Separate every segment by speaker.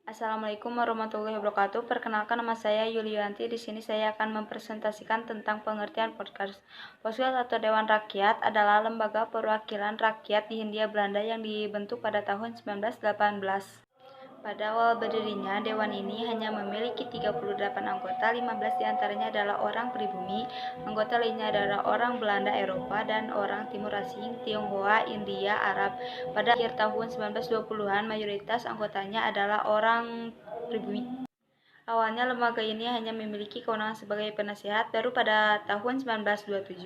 Speaker 1: Assalamualaikum warahmatullahi wabarakatuh. Perkenalkan, nama saya Yulianti. Di sini saya akan mempresentasikan tentang pengertian podcast. Podcast atau Dewan Rakyat adalah lembaga perwakilan rakyat di Hindia Belanda yang dibentuk pada tahun 1918. Pada awal berdirinya, dewan ini hanya memiliki 38 anggota, 15 diantaranya adalah orang pribumi, anggota lainnya adalah orang Belanda Eropa dan orang Timur Asing, Tionghoa, India, Arab. Pada akhir tahun 1920-an, mayoritas anggotanya adalah orang pribumi. Awalnya lembaga ini hanya memiliki kewenangan sebagai penasihat, baru pada tahun 1927,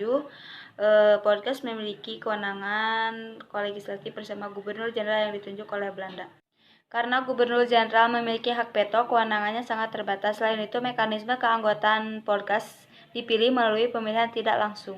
Speaker 1: podcast memiliki kewenangan kolegislatif bersama Gubernur Jenderal yang ditunjuk oleh Belanda. Karena Gubernur Jenderal memiliki hak veto, kewenangannya sangat terbatas. Selain itu, mekanisme keanggotaan podcast dipilih melalui pemilihan tidak langsung.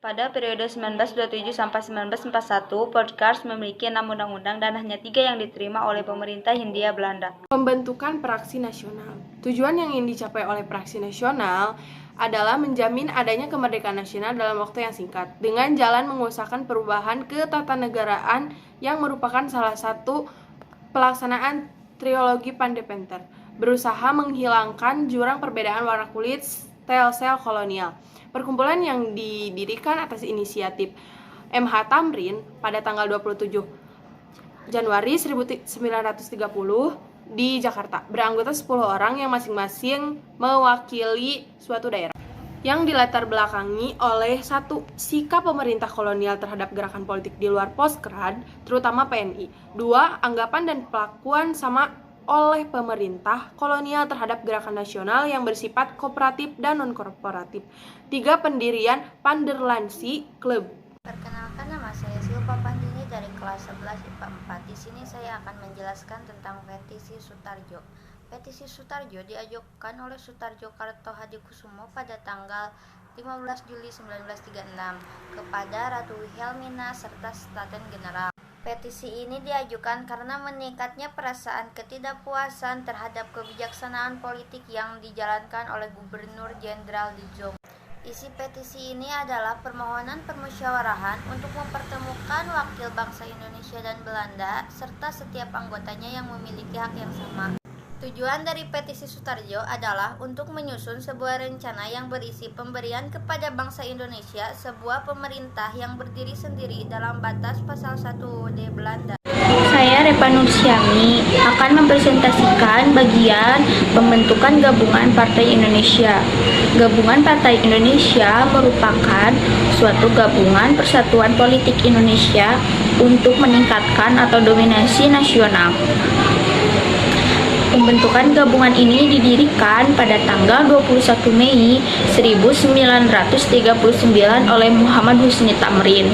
Speaker 1: Pada periode 1927 sampai 1941, podcast memiliki 6 undang-undang dan hanya 3 yang diterima oleh pemerintah Hindia Belanda.
Speaker 2: Pembentukan praksi nasional. Tujuan yang ingin dicapai oleh praksi nasional adalah menjamin adanya kemerdekaan nasional dalam waktu yang singkat dengan jalan mengusahakan perubahan ketatanegaraan yang merupakan salah satu pelaksanaan trilogi Pandepenter, berusaha menghilangkan jurang perbedaan warna kulit sel-sel kolonial. Perkumpulan yang didirikan atas inisiatif M.H. Tamrin pada tanggal 27 Januari 1930 di Jakarta, beranggota 10 orang yang masing-masing mewakili suatu daerah, yang dilatar belakangi oleh 1. Sikap pemerintah kolonial terhadap gerakan politik di luar Poskrad, terutama PNI. 2. Anggapan dan perlakuan sama oleh pemerintah kolonial terhadap gerakan nasional yang bersifat kooperatif dan non-kooperatif. 3. Pendirian Panderlansi Club.
Speaker 3: Perkenalkan, nama saya Silva Pandini dari kelas 11 IPA 4. Di sini saya akan menjelaskan tentang petisi Sutarjo. Petisi Sutarjo diajukan oleh Sutarjo Kartohadikusumo pada tanggal 15 Juli 1936 kepada Ratu Wilhelmina serta Staten General. Petisi ini diajukan karena meningkatnya perasaan ketidakpuasan terhadap kebijaksanaan politik yang dijalankan oleh Gubernur Jenderal de Jong. Isi petisi ini adalah permohonan permusyawarahan untuk mempertemukan wakil bangsa Indonesia dan Belanda serta setiap anggotanya yang memiliki hak yang sama. Tujuan dari petisi Sutarjo adalah untuk menyusun sebuah rencana yang berisi pemberian kepada bangsa Indonesia sebuah pemerintah yang berdiri sendiri dalam batas pasal 1 UUD Belanda.
Speaker 1: Saya Repa Nursyami akan mempresentasikan bagian pembentukan Gabungan Partai Indonesia. Gabungan Partai Indonesia merupakan suatu gabungan persatuan politik Indonesia untuk meningkatkan atau dominasi nasional. Pembentukan gabungan ini didirikan pada tanggal 21 Mei 1939 oleh Muhammad Husni Tamrin.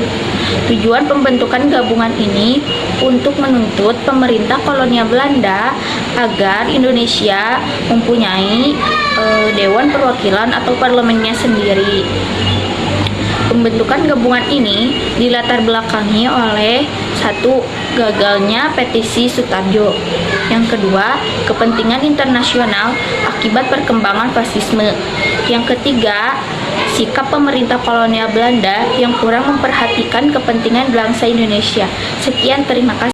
Speaker 1: Tujuan pembentukan gabungan ini untuk menuntut pemerintah kolonial Belanda agar Indonesia mempunyai dewan perwakilan atau parlemennya sendiri. Pembentukan gabungan ini dilatar belakangi oleh 1. Gagalnya petisi Sutarjo. Yang kedua, kepentingan internasional akibat perkembangan fasisme. Yang ketiga, sikap pemerintah kolonial Belanda yang kurang memperhatikan kepentingan bangsa Indonesia. Sekian, terima kasih.